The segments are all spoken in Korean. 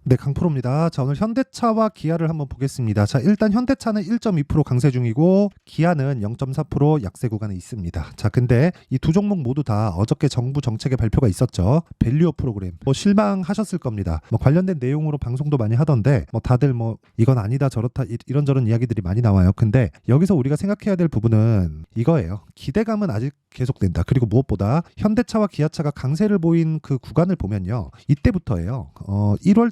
네, 강프로입니다. 자, 오늘 현대차와 기아를 한번 보겠습니다. 자, 일단 현대차는 1.2% 강세 중이고 기아는 0.4% 약세 구간에 있습니다. 자, 근데 이 두 종목 모두 다 어저께 정부 정책의 발표가 있었죠. 밸류어 프로그램. 실망하셨을 겁니다. 관련된 내용으로 방송도 많이 하던데 다들 이건 아니다 저렇다 이런저런 이야기들이 많이 나와요. 근데 여기서 우리가 생각해야 될 부분은 이거예요. 기대감은 아직 계속된다. 그리고 무엇보다 현대차와 기아차가 강세를 보인 그 구간을 보면요. 이때부터예요. 1월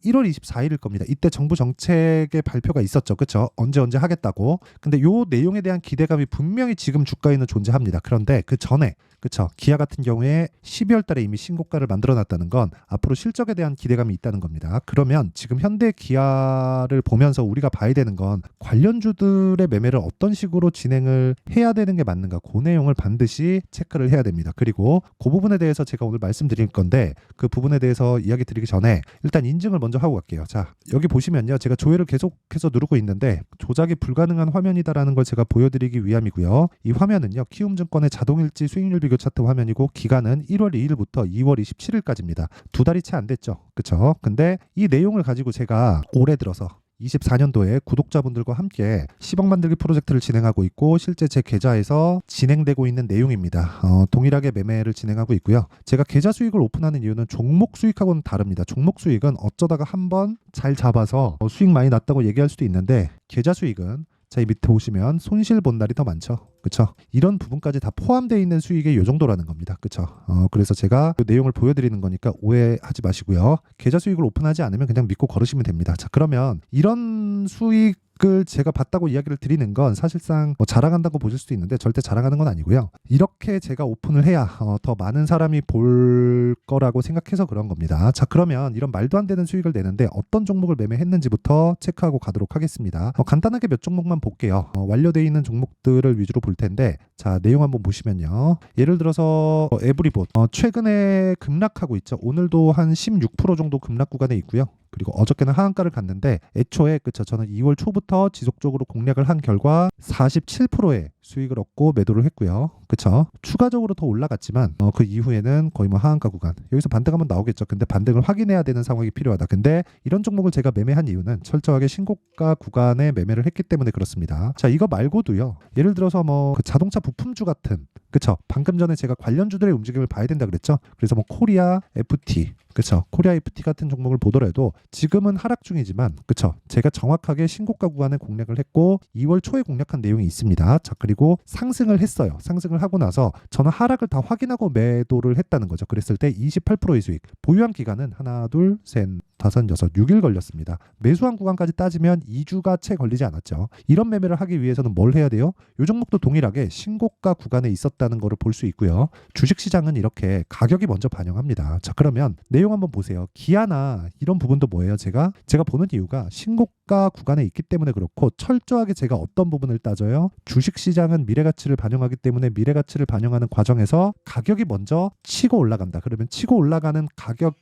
24일일 겁니다. 이때 정부 정책의 발표가 있었죠. 그렇죠? 언제 하겠다고. 근데 요 내용에 대한 기대감이 분명히 지금 주가에는 존재합니다. 그런데 그 전에 그렇죠. 기아 같은 경우에 12월 달에 이미 신고가를 만들어놨다는 건 앞으로 실적에 대한 기대감이 있다는 겁니다. 그러면 지금 현대 기아를 보면서 우리가 봐야 되는 건 관련주들의 매매를 어떤 식으로 진행을 해야 되는 게 맞는가 그 내용을 반드시 체크를 해야 됩니다. 그리고 그 부분에 대해서 제가 오늘 말씀드릴 건데 그 부분에 대해서 이야기 드리기 전에 일단 인증을 먼저 하고 갈게요. 자, 여기 보시면요. 제가 조회를 계속해서 누르고 있는데 조작이 불가능한 화면이다라는 걸 제가 보여드리기 위함이고요. 이 화면은요. 키움증권의 자동일지 수익률 비교 차트 화면이고 기간은 1월 2일부터 2월 27일까지입니다. 두 달이 채 안 됐죠. 그렇죠? 근데 이 내용을 가지고 제가 올해 들어서 24년도에 구독자분들과 함께 10억 만들기 프로젝트를 진행하고 있고 실제 제 계좌에서 진행되고 있는 내용입니다. 동일하게 매매를 진행하고 있고요. 제가 계좌 수익을 오픈하는 이유는 종목 수익하고는 다릅니다. 종목 수익은 어쩌다가 한번 잘 잡아서 수익 많이 났다고 얘기할 수도 있는데 계좌 수익은 자, 이 밑에 보시면 손실 본 날이 더 많죠. 그렇죠? 이런 부분까지 다 포함되어 있는 수익의 요 정도라는 겁니다. 그렇죠? 그래서 제가 그 내용을 보여드리는 거니까 오해하지 마시고요. 계좌 수익을 오픈하지 않으면 그냥 믿고 걸으시면 됩니다. 자, 그러면 이런 수익을 제가 봤다고 이야기를 드리는 건 사실상 자랑한다고 보실 수도 있는데 절대 자랑하는 건 아니고요. 이렇게 제가 오픈을 해야 더 많은 사람이 볼 거라고 생각해서 그런 겁니다. 자, 그러면 이런 말도 안 되는 수익을 내는데 어떤 종목을 매매했는지부터 체크하고 가도록 하겠습니다. 간단하게 몇 종목만 볼게요. 완료되어 있는 종목들을 위주로 볼 텐데 자, 내용 한번 보시면요. 예를 들어서 에브리봇 최근에 급락하고 있죠. 오늘도 한 16% 정도 급락 구간에 있고요. 그리고 어저께는 하한가를 갔는데 애초에 그쵸 저는 2월 초부터 지속적으로 공략을 한 결과 47%의 수익을 얻고 매도를 했고요. 그쵸? 추가적으로 더 올라갔지만 그 이후에는 거의 하한가 구간 여기서 반등 한번 나오겠죠. 근데 반등을 확인해야 되는 상황이 필요하다. 근데 이런 종목을 제가 매매한 이유는 철저하게 신고가 구간에 매매를 했기 때문에 그렇습니다. 자, 이거 말고도요. 예를 들어서 그 자동차 부품주 같은 그쵸? 방금 전에 제가 관련주들의 움직임을 봐야 된다 그랬죠. 그래서 코리아 FT 그쵸? 코리아 FT 같은 종목을 보더라도 지금은 하락 중이지만 그쵸? 제가 정확하게 신고가 구간에 공략을 했고 2월 초에 공략한 내용이 있습니다. 자, 그리고 상승을 했어요. 상승을 하고 나서 저는 하락을 다 확인하고 매도를 했다는 거죠. 그랬을 때 28%의 수익. 보유한 기간은 하나, 둘, 셋, 다섯, 여섯, 6일 걸렸습니다. 매수한 구간까지 따지면 2주가 채 걸리지 않았죠. 이런 매매를 하기 위해서는 뭘 해야 돼요? 이 종목도 동일하게 신고가 구간에 있었다는 것을 볼 수 있고요. 주식시장은 이렇게 가격이 먼저 반영합니다. 자, 그러면 내용 한번 보세요. 기아나 이런 부분도 뭐예요? 제가 보는 이유가 신고가 구간에 있기 때문에 그렇고 철저하게 제가 어떤 부분을 따져요? 주식시장은 미래가치를 반영하기 때문에 미래가치를 반영하는 과정에서 가격이 먼저 치고 올라간다. 그러면 치고 올라가는 가격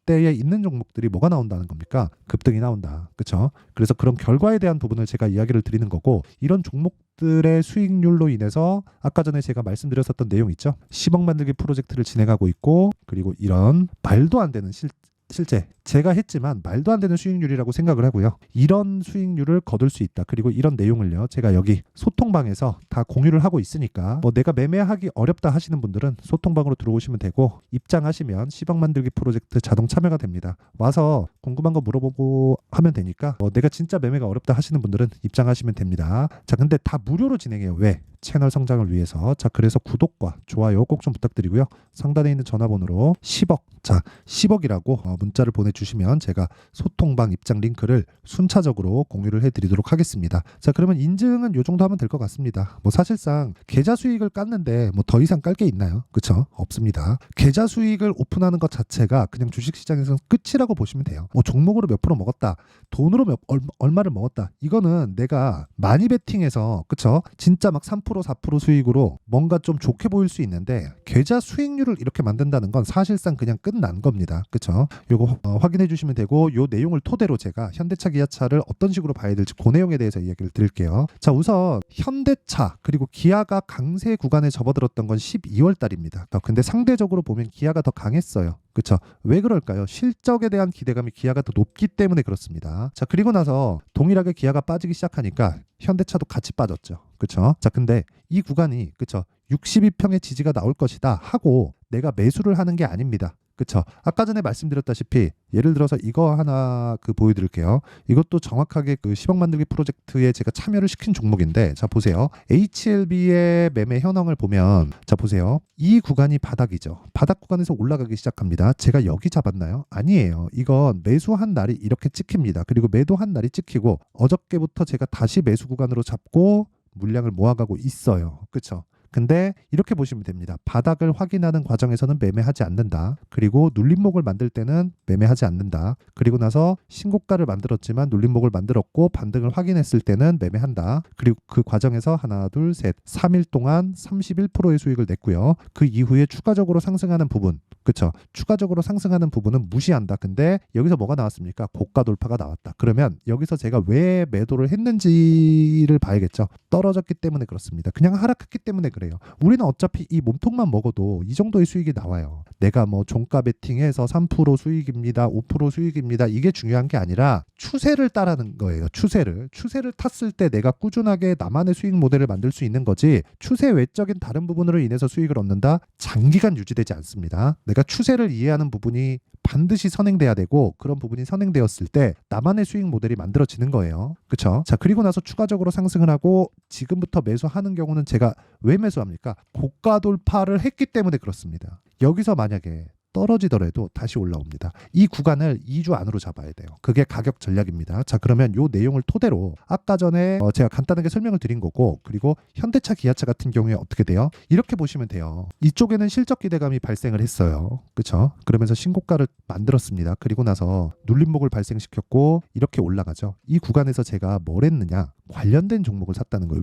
때에 있는 종목들이 뭐가 나온다는 겁니까? 급등이 나온다. 그렇죠? 그래서 그런 결과에 대한 부분을 제가 이야기를 드리는 거고 이런 종목들의 수익률로 인해서 아까 전에 제가 말씀드렸었던 내용 있죠? 10억 만들기 프로젝트를 진행하고 있고 그리고 이런 말도 안 되는 실제 제가 했지만 말도 안 되는 수익률이라고 생각을 하고요. 이런 수익률을 거둘 수 있다. 그리고 이런 내용을요. 제가 여기 소통방에서 다 공유를 하고 있으니까 내가 매매하기 어렵다 하시는 분들은 소통방으로 들어오시면 되고 입장하시면 10억 만들기 프로젝트 자동 참여가 됩니다. 와서 궁금한 거 물어보고 하면 되니까 내가 진짜 매매가 어렵다 하시는 분들은 입장하시면 됩니다. 자, 근데 다 무료로 진행해요. 왜? 채널 성장을 위해서. 자, 그래서 구독과 좋아요 꼭 좀 부탁드리고요. 상단에 있는 전화번호로 10억, 자 10억이라고 문자를 보내주시면 제가 소통방 입장 링크를 순차적으로 공유를 해드리도록 하겠습니다. 자, 그러면 인증은 요 정도 하면 될 것 같습니다. 사실상 계좌 수익을 깠는데 더 이상 깔 게 있나요? 그쵸? 없습니다. 계좌 수익을 오픈하는 것 자체가 그냥 주식시장에서는 끝이라고 보시면 돼요. 종목으로 몇 프로 먹었다, 돈으로 얼마를 먹었다, 이거는 내가 많이 베팅해서 그쵸? 진짜 막 3% 4% 수익으로 뭔가 좀 좋게 보일 수 있는데 계좌 수익률을 이렇게 만든다는 건 사실상 그냥 끝난 겁니다. 그쵸? 요거 확인해 주시면 되고 요 내용을 토대로 제가 현대차 기아차를 어떤 식으로 봐야 될지 그 내용에 대해서 이야기를 드릴게요. 자, 우선 현대차 그리고 기아가 강세 구간에 접어들었던 건 12월 달입니다. 근데 상대적으로 보면 기아가 더 강했어요. 그쵸? 왜 그럴까요? 실적에 대한 기대감이 기아가 더 높기 때문에 그렇습니다. 자, 그리고 나서 동일하게 기아가 빠지기 시작하니까 현대차도 같이 빠졌죠. 그쵸? 자, 근데 이 구간이 그쵸? 62평의 지지가 나올 것이다 하고 내가 매수를 하는 게 아닙니다. 그쵸? 아까 전에 말씀드렸다시피 예를 들어서 이거 하나 보여드릴게요. 이것도 정확하게 10억 만들기 프로젝트에 제가 참여를 시킨 종목인데, 자 보세요. HLB의 매매 현황을 보면, 자 보세요. 이 구간이 바닥이죠. 바닥 구간에서 올라가기 시작합니다. 제가 여기 잡았나요? 아니에요. 이건 매수한 날이 이렇게 찍힙니다. 그리고 매도한 날이 찍히고 어저께부터 제가 다시 매수 구간으로 잡고 물량을 모아가고 있어요. 그쵸? 근데 이렇게 보시면 됩니다. 바닥을 확인하는 과정에서는 매매하지 않는다. 그리고 눌림목을 만들 때는 매매하지 않는다. 그리고 나서 신고가를 만들었지만 눌림목을 만들었고 반등을 확인했을 때는 매매한다. 그리고 그 과정에서 하나, 둘, 셋, 3일 동안 31%의 수익을 냈고요. 그 이후에 추가적으로 상승하는 부분, 그쵸? 추가적으로 상승하는 부분은 무시한다. 근데 여기서 뭐가 나왔습니까? 고가 돌파가 나왔다. 그러면 여기서 제가 왜 매도를 했는지를 봐야겠죠. 떨어졌기 때문에 그렇습니다. 그냥 하락했기 때문에 그래요. 우리는 어차피 이 몸통만 먹어도 이 정도의 수익이 나와요. 내가 뭐 종가 베팅해서 3% 수익입니다, 5% 수익입니다. 이게 중요한 게 아니라 추세를 따르는 거예요. 추세를 탔을 때 내가 꾸준하게 나만의 수익 모델을 만들 수 있는 거지, 추세 외적인 다른 부분으로 인해서 수익을 얻는다? 장기간 유지되지 않습니다. 내가 추세를 이해하는 부분이 반드시 선행돼야 되고, 그런 부분이 선행되었을 때 나만의 수익 모델이 만들어지는 거예요. 그쵸? 자, 그리고 나서 추가적으로 상승을 하고 지금부터 매수하는 경우는 제가 왜 매수합니까? 고가 돌파를 했기 때문에 그렇습니다. 여기서 만약에 떨어지더라도 다시 올라옵니다. 이 구간을 2주 안으로 잡아야 돼요. 그게 가격 전략입니다. 자, 그러면 이 내용을 토대로 아까 전에 제가 간단하게 설명을 드린 거고, 그리고 현대차, 기아차 같은 경우에 어떻게 돼요? 이렇게 보시면 돼요. 이쪽에는 실적 기대감이 발생을 했어요. 그쵸? 그러면서 신고가를 만들었습니다. 그리고 나서 눌림목을 발생시켰고 이렇게 올라가죠. 이 구간에서 제가 뭘 했느냐? 관련된 종목을 샀다는 거예요.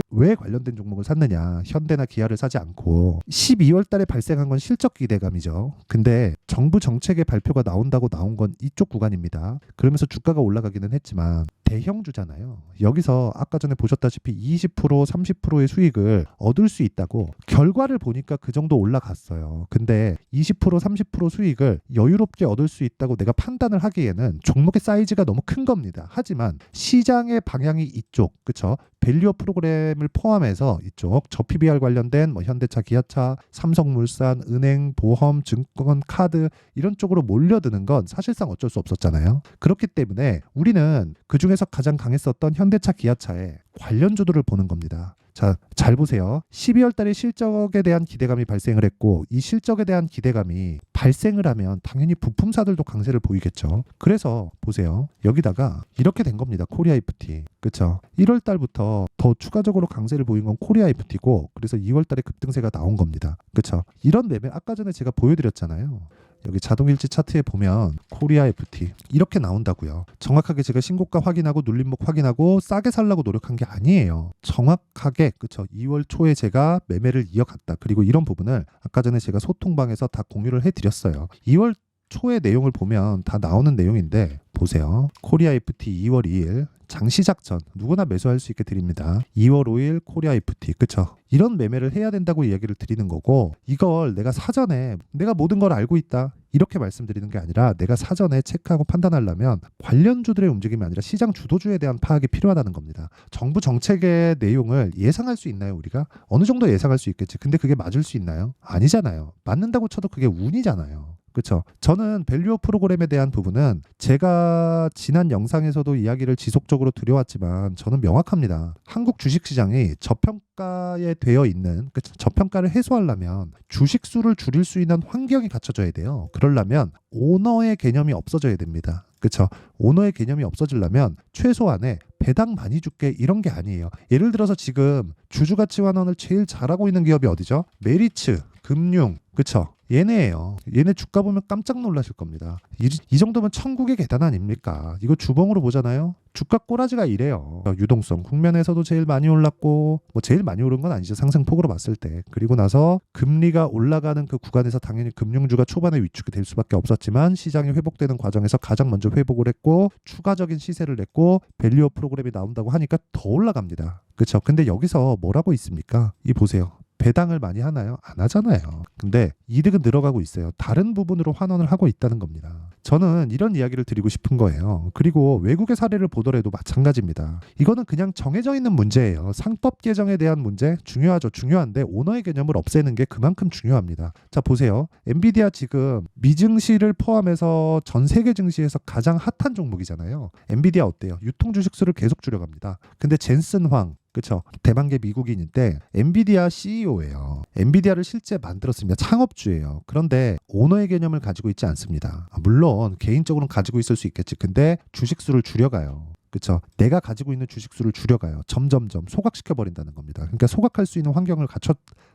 왜 관련된 종목을 샀느냐? 현대나 기아를 사지 않고 12월 달에 발생한 건 실적 기대감이죠. 근데 정부 정책의 발표가 나온다고 나온 건 이쪽 구간입니다. 그러면서 주가가 올라가기는 했지만 대형주잖아요. 여기서 아까 전에 보셨다시피 20%, 30%의 수익을 얻을 수 있다고, 결과를 보니까 그 정도 올라갔어요. 근데 20%, 30% 수익을 여유롭게 얻을 수 있다고 내가 판단을 하기에는 종목의 사이즈가 너무 큰 겁니다. 하지만 시장의 방향이 이쪽, 그쵸? 밸류어 프로그램을 포함해서 이쪽 저 PBR 관련된 뭐 현대차, 기아차, 삼성물산, 은행, 보험, 증권, 카드 이런 쪽으로 몰려드는 건 사실상 어쩔 수 없었잖아요. 그렇기 때문에 우리는 그 중에서 가장 강했었던 현대차, 기아차의 관련주들을 보는 겁니다. 자, 잘 보세요. 12월 달에 실적에 대한 기대감이 발생을 했고, 이 실적에 대한 기대감이 발생을 하면 당연히 부품사들도 강세를 보이겠죠. 그래서 보세요. 여기다가 이렇게 된 겁니다. 코리아 FT. 그쵸? 1월 달부터 더 추가적으로 강세를 보인 건 코리아 FT고, 그래서 2월 달에 급등세가 나온 겁니다. 그쵸? 이런 매매 아까 전에 제가 보여드렸잖아요. 여기 자동일지 차트에 보면 코리아 FT 이렇게 나온다고요. 정확하게 제가 신고가 확인하고 눌림목 확인하고 싸게 살라고 노력한 게 아니에요. 정확하게 그쵸? 2월 초에 제가 매매를 이어갔다. 그리고 이런 부분을 아까 전에 제가 소통방에서 다 공유를 해드렸어요. 2월 초의 내용을 보면 다 나오는 내용인데 보세요. 코리아 FT 2월 2일 장시작 전 누구나 매수할 수 있게 드립니다. 2월 5일 코리아 FT, 그쵸? 이런 매매를 해야 된다고 이야기를 드리는 거고, 이걸 내가 사전에 내가 모든 걸 알고 있다 이렇게 말씀드리는 게 아니라, 내가 사전에 체크하고 판단하려면 관련주들의 움직임이 아니라 시장 주도주에 대한 파악이 필요하다는 겁니다. 정부 정책의 내용을 예상할 수 있나요? 우리가 어느 정도 예상할 수 있겠지. 근데 그게 맞을 수 있나요? 아니잖아요. 맞는다고 쳐도 그게 운이잖아요. 그렇죠. 저는 밸류어 프로그램에 대한 부분은 제가 지난 영상에서도 이야기를 지속적으로 드려왔지만 저는 명확합니다. 한국 주식시장이 저평가에 되어 있는, 그쵸? 저평가를 해소하려면 주식 수를 줄일 수 있는 환경이 갖춰져야 돼요. 그러려면 오너의 개념이 없어져야 됩니다. 그렇죠. 오너의 개념이 없어지려면 최소한의 배당 많이 줄게 이런 게 아니에요. 예를 들어서 지금 주주가치환원을 제일 잘하고 있는 기업이 어디죠? 메리츠, 금융, 그쵸? 얘네예요. 얘네 주가 보면 깜짝 놀라실 겁니다. 이 정도면 천국의 계단 아닙니까? 이거 주봉으로 보잖아요. 주가 꼬라지가 이래요. 유동성 국면에서도 제일 많이 올랐고, 뭐 제일 많이 오른 건 아니죠. 상승폭으로 봤을 때. 그리고 나서 금리가 올라가는 그 구간에서 당연히 금융주가 초반에 위축이 될 수밖에 없었지만, 시장이 회복되는 과정에서 가장 먼저 회복을 했고 추가적인 시세를 냈고 밸류어 프로그램이 나온다고 하니까 더 올라갑니다. 그렇죠. 근데 여기서 뭐라고 있습니까? 이 보세요. 배당을 많이 하나요? 안 하잖아요. 근데 이득은 늘어가고 있어요. 다른 부분으로 환원을 하고 있다는 겁니다. 저는 이런 이야기를 드리고 싶은 거예요. 그리고 외국의 사례를 보더라도 마찬가지입니다. 이거는 그냥 정해져 있는 문제예요. 상법 개정에 대한 문제 중요하죠. 중요한데 오너의 개념을 없애는 게 그만큼 중요합니다. 자, 보세요. 엔비디아 지금 미증시를 포함해서 전 세계 증시에서 가장 핫한 종목이잖아요. 엔비디아 어때요? 유통 주식수를 계속 줄여갑니다. 근데 젠슨 황, 그쵸? 대만계 미국인인데 엔비디아 CEO예요. 엔비디아를 실제 만들었습니다. 창업주예요. 그런데 오너의 개념을 가지고 있지 않습니다. 물론 개인적으로는 가지고 있을 수 있겠지. 근데 주식수를 줄여가요. 그쵸? 내가 가지고 있는 주식수를 줄여가요. 점점점 소각시켜 버린다는 겁니다. 그러니까 소각할 수 있는 환경을 갖춰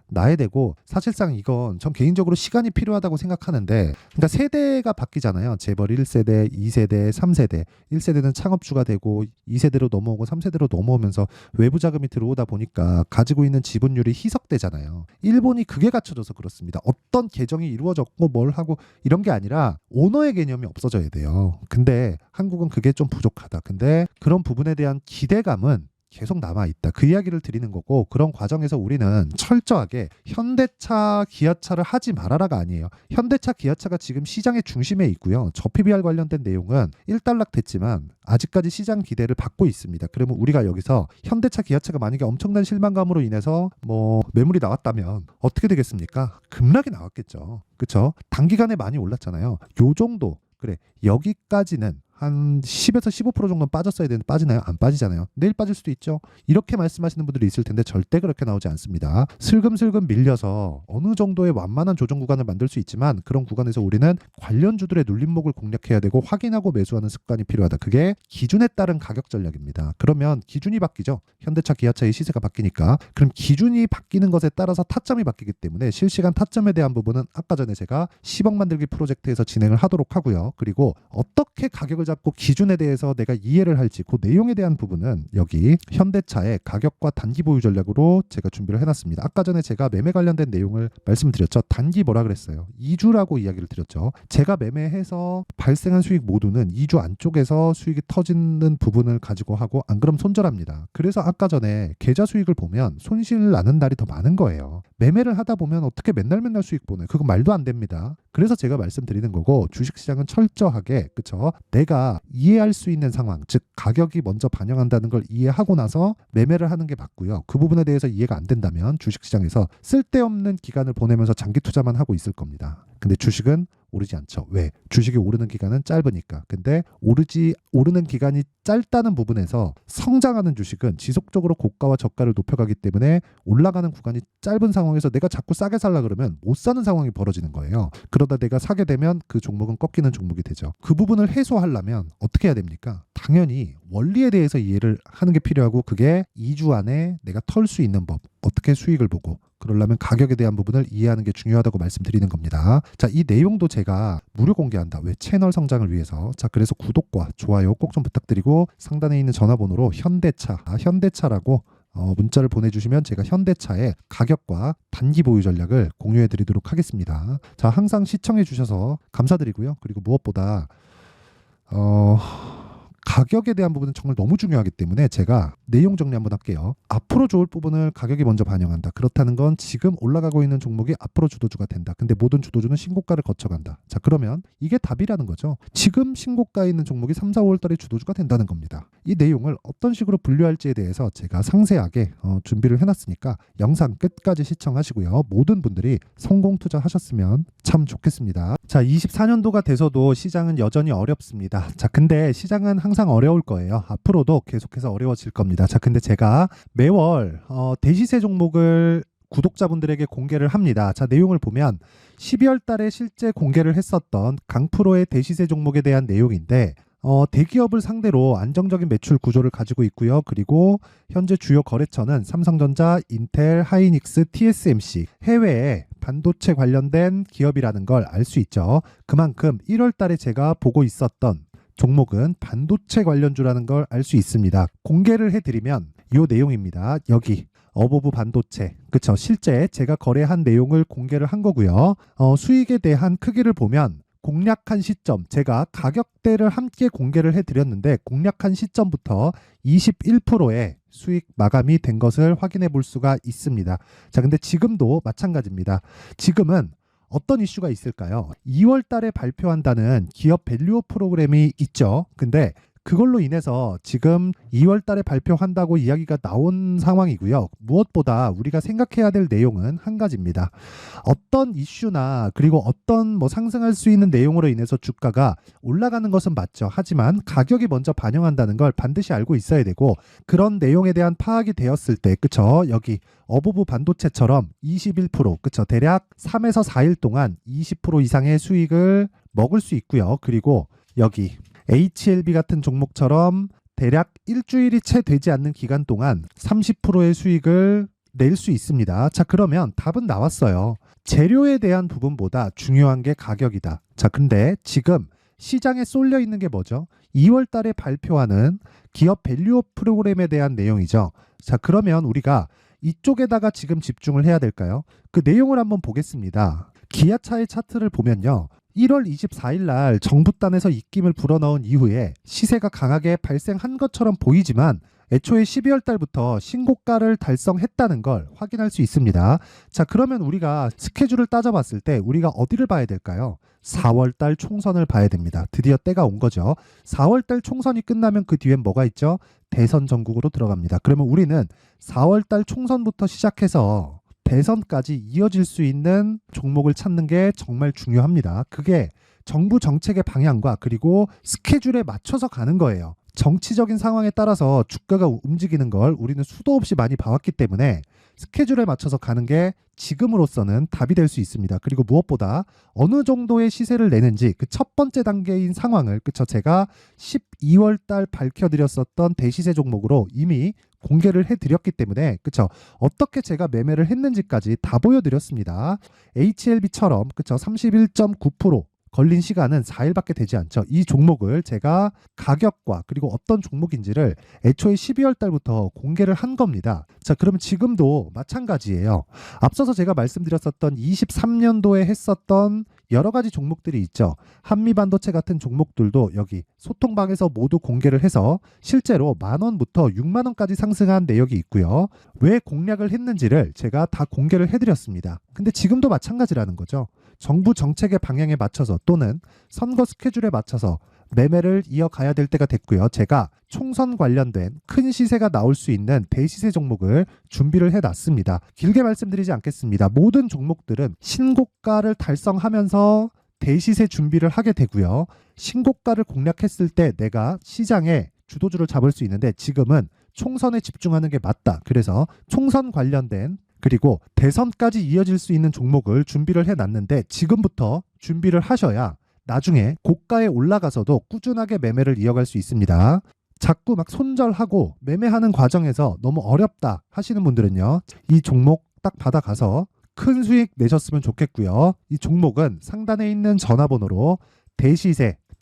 놔야 되고, 사실상 이건 전 개인적으로 시간이 필요하다고 생각하는데, 그러니까 세대가 바뀌잖아요. 재벌 1세대, 2세대, 3세대. 1세대는 창업주가 되고 2세대로 넘어오고 3세대로 넘어오면서 외부 자금이 들어오다 보니까 가지고 있는 지분율이 희석되잖아요. 일본이 그게 갖춰져서 그렇습니다. 어떤 개정이 이루어졌고 뭘 하고 이런 게 아니라 오너의 개념이 없어져야 돼요. 근데 한국은 그게 좀 부족하다. 근데 그런 부분에 대한 기대감은 계속 남아있다. 그 이야기를 드리는 거고, 그런 과정에서 우리는 철저하게 현대차, 기아차를 하지 말아라가 아니에요. 현대차, 기아차가 지금 시장의 중심에 있고요. 저 PBR 관련된 내용은 일단락 됐지만 아직까지 시장 기대를 받고 있습니다. 그러면 우리가 여기서 현대차, 기아차가 만약에 엄청난 실망감으로 인해서 매물이 나왔다면 어떻게 되겠습니까? 급락이 나왔겠죠. 그렇죠? 단기간에 많이 올랐잖아요. 요 정도, 그래, 여기까지는 한 10에서 15% 정도는 빠졌어야 되는데 빠지나요? 안 빠지잖아요. 내일 빠질 수도 있죠. 이렇게 말씀하시는 분들이 있을 텐데 절대 그렇게 나오지 않습니다. 슬금슬금 밀려서 어느 정도의 완만한 조정 구간을 만들 수 있지만, 그런 구간에서 우리는 관련주들의 눌림목을 공략해야 되고 확인하고 매수하는 습관이 필요하다. 그게 기준에 따른 가격 전략입니다. 그러면 기준이 바뀌죠. 현대차, 기아차의 시세가 바뀌니까. 그럼 기준이 바뀌는 것에 따라서 타점이 바뀌기 때문에 실시간 타점에 대한 부분은 아까 전에 제가 10억 만들기 프로젝트에서 진행을 하도록 하고요. 그리고 어떻게 가격을 잡고 기준에 대해서 내가 이해를 할지, 그 내용에 대한 부분은 여기 현대차의 가격과 단기 보유 전략으로 제가 준비를 해놨습니다. 아까 전에 제가 매매 관련된 내용을 말씀드렸죠. 단기 뭐라 그랬어요? 2주라고 이야기를 드렸죠. 제가 매매해서 발생한 수익 모두는 2주 안쪽에서 수익이 터지는 부분을 가지고 하고, 안 그럼 손절합니다. 그래서 아까 전에 계좌 수익을 보면 손실 나는 날이 더 많은 거예요. 매매를 하다 보면 어떻게 맨날 수익 보내? 그거 말도 안 됩니다. 그래서 제가 말씀드리는 거고, 주식시장은 철저하게, 그쵸? 내가 이해할 수 있는 상황, 즉 가격이 먼저 반영한다는 걸 이해하고 나서 매매를 하는 게 맞고요. 그 부분에 대해서 이해가 안 된다면 주식시장에서 쓸데없는 기간을 보내면서 장기 투자만 하고 있을 겁니다. 근데 주식은 오르지 않죠. 왜? 주식이 오르는 기간은 짧으니까. 근데 오르는 기간이 짧다는 부분에서 성장하는 주식은 지속적으로 고가와 저가를 높여가기 때문에 올라가는 구간이 짧은 상황에서 내가 자꾸 싸게 살라 그러면 못 사는 상황이 벌어지는 거예요. 그러다 내가 사게 되면 그 종목은 꺾이는 종목이 되죠. 그 부분을 해소하려면 어떻게 해야 됩니까? 당연히 원리에 대해서 이해를 하는 게 필요하고, 그게 2주 안에 내가 털 수 있는 법, 어떻게 수익을 보고, 그러려면 가격에 대한 부분을 이해하는 게 중요하다고 말씀드리는 겁니다. 자, 이 내용도 제가 무료 공개한다. 왜? 채널 성장을 위해서. 자, 그래서 구독과 좋아요 꼭 좀 부탁드리고, 상단에 있는 전화번호로 현대차라고 문자를 보내주시면 제가 현대차의 가격과 단기 보유 전략을 공유해 드리도록 하겠습니다. 자, 항상 시청해 주셔서 감사드리고요. 그리고 무엇보다 가격에 대한 부분은 정말 너무 중요하기 때문에 제가 내용 정리 한번 할게요. 앞으로 좋을 부분을 가격이 먼저 반영한다. 그렇다는 건 지금 올라가고 있는 종목이 앞으로 주도주가 된다. 근데 모든 주도주는 신고가를 거쳐간다. 자, 그러면 이게 답이라는 거죠. 지금 신고가에 있는 종목이 3, 4, 5월 달에 주도주가 된다는 겁니다. 이 내용을 어떤 식으로 분류할지에 대해서 제가 상세하게 준비를 해놨으니까 영상 끝까지 시청하시고요. 모든 분들이 성공 투자하셨으면 참 좋겠습니다. 자, 24년도가 돼서도 시장은 여전히 어렵습니다. 자, 근데 시장은 항상 어려울 거예요. 앞으로도 계속해서 어려워질 겁니다. 자, 근데 제가 매월 대시세 종목을 구독자분들에게 공개를 합니다. 자, 내용을 보면 12월 달에 실제 공개를 했었던 강프로의 대시세 종목에 대한 내용인데, 대기업을 상대로 안정적인 매출 구조를 가지고 있고요. 그리고 현재 주요 거래처는 삼성전자, 인텔, 하이닉스, TSMC, 해외에 반도체 관련된 기업이라는 걸 알 수 있죠. 그만큼 1월 달에 제가 보고 있었던 종목은 반도체 관련주라는 걸 알 수 있습니다. 공개를 해드리면 이 내용입니다. 여기 어보브 반도체, 그쵸? 실제 제가 거래한 내용을 공개를 한 거고요. 수익에 대한 크기를 보면 공략한 시점, 제가 가격대를 함께 공개를 해드렸는데 공략한 시점부터 21%의 수익 마감이 된 것을 확인해 볼 수가 있습니다. 자, 근데 지금도 마찬가지입니다. 지금은 어떤 이슈가 있을까요? 2월 달에 발표한다는 기업 밸류업 프로그램이 있죠. 근데 그걸로 인해서 지금 2월 달에 발표한다고 이야기가 나온 상황이고요. 무엇보다 우리가 생각해야 될 내용은 한 가지입니다. 어떤 이슈나 그리고 어떤 상승할 수 있는 내용으로 인해서 주가가 올라가는 것은 맞죠. 하지만 가격이 먼저 반영한다는 걸 반드시 알고 있어야 되고, 그런 내용에 대한 파악이 되었을 때, 그쵸? 여기 어부부 반도체처럼 21%, 그쵸? 대략 3에서 4일 동안 20% 이상의 수익을 먹을 수 있고요. 그리고 여기 HLB 같은 종목처럼 대략 일주일이 채 되지 않는 기간 동안 30%의 수익을 낼 수 있습니다. 자, 그러면 답은 나왔어요. 재료에 대한 부분보다 중요한 게 가격이다. 자, 근데 지금 시장에 쏠려 있는 게 뭐죠? 2월 달에 발표하는 기업 밸류업 프로그램에 대한 내용이죠. 자, 그러면 우리가 이쪽에다가 지금 집중을 해야 될까요? 그 내용을 한번 보겠습니다. 기아차의 차트를 보면요. 1월 24일 날 정부단에서 입김을 불어넣은 이후에 시세가 강하게 발생한 것처럼 보이지만 애초에 12월 달부터 신고가를 달성했다는 걸 확인할 수 있습니다. 자, 그러면 우리가 스케줄을 따져봤을 때 우리가 어디를 봐야 될까요? 4월 달 총선을 봐야 됩니다. 드디어 때가 온 거죠. 4월 달 총선이 끝나면 그 뒤엔 뭐가 있죠? 대선 전국으로 들어갑니다. 그러면 우리는 4월 달 총선부터 시작해서 대선까지 이어질 수 있는 종목을 찾는 게 정말 중요합니다. 그게 정부 정책의 방향과 그리고 스케줄에 맞춰서 가는 거예요. 정치적인 상황에 따라서 주가가 움직이는 걸 우리는 수도 없이 많이 봐왔기 때문에 스케줄에 맞춰서 가는 게 지금으로서는 답이 될 수 있습니다. 그리고 무엇보다 어느 정도의 시세를 내는지 그 첫 번째 단계인 상황을, 그쵸? 제가 12월 달 밝혀드렸었던 대시세 종목으로 이미 공개를 해드렸기 때문에, 그쵸? 어떻게 제가 매매를 했는지까지 다 보여드렸습니다. HLB처럼, 그쵸? 31.9% 걸린 시간은 4일밖에 되지 않죠. 이 종목을 제가 가격과 그리고 어떤 종목인지를 애초에 12월 달부터 공개를 한 겁니다. 자, 그러면 지금도 마찬가지예요. 앞서서 제가 말씀드렸었던 23년도에 했었던 여러 가지 종목들이 있죠. 한미반도체 같은 종목들도 여기 소통방에서 모두 공개를 해서 실제로 10,000원부터 60,000원까지 상승한 내역이 있고요. 왜 공략을 했는지를 제가 다 공개를 해드렸습니다. 근데 지금도 마찬가지라는 거죠. 정부 정책의 방향에 맞춰서 또는 선거 스케줄에 맞춰서 매매를 이어가야 될 때가 됐고요. 제가 총선 관련된 큰 시세가 나올 수 있는 대시세 종목을 준비를 해놨습니다. 길게 말씀드리지 않겠습니다. 모든 종목들은 신고가를 달성하면서 대시세 준비를 하게 되고요. 신고가를 공략했을 때 내가 시장에 주도주를 잡을 수 있는데 지금은 총선에 집중하는 게 맞다. 그래서 총선 관련된 그리고 대선까지 이어질 수 있는 종목을 준비를 해놨는데 지금부터 준비를 하셔야 나중에 고가에 올라가서도 꾸준하게 매매를 이어갈 수 있습니다. 자꾸 막 손절하고 매매하는 과정에서 너무 어렵다 하시는 분들은요. 이 종목 딱 받아가서 큰 수익 내셨으면 좋겠고요. 이 종목은 상단에 있는 전화번호로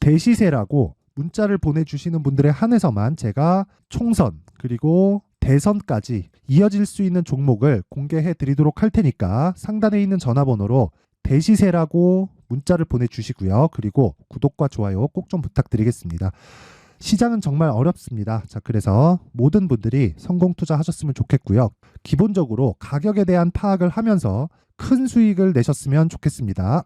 대시세라고 문자를 보내주시는 분들에 한해서만 제가 총선 그리고 대선까지 이어질 수 있는 종목을 공개해 드리도록 할 테니까 상단에 있는 전화번호로 대시세라고 문자를 보내주시고요. 그리고 구독과 좋아요 꼭 좀 부탁드리겠습니다. 시장은 정말 어렵습니다. 자, 그래서 모든 분들이 성공 투자하셨으면 좋겠고요. 기본적으로 가격에 대한 파악을 하면서 큰 수익을 내셨으면 좋겠습니다.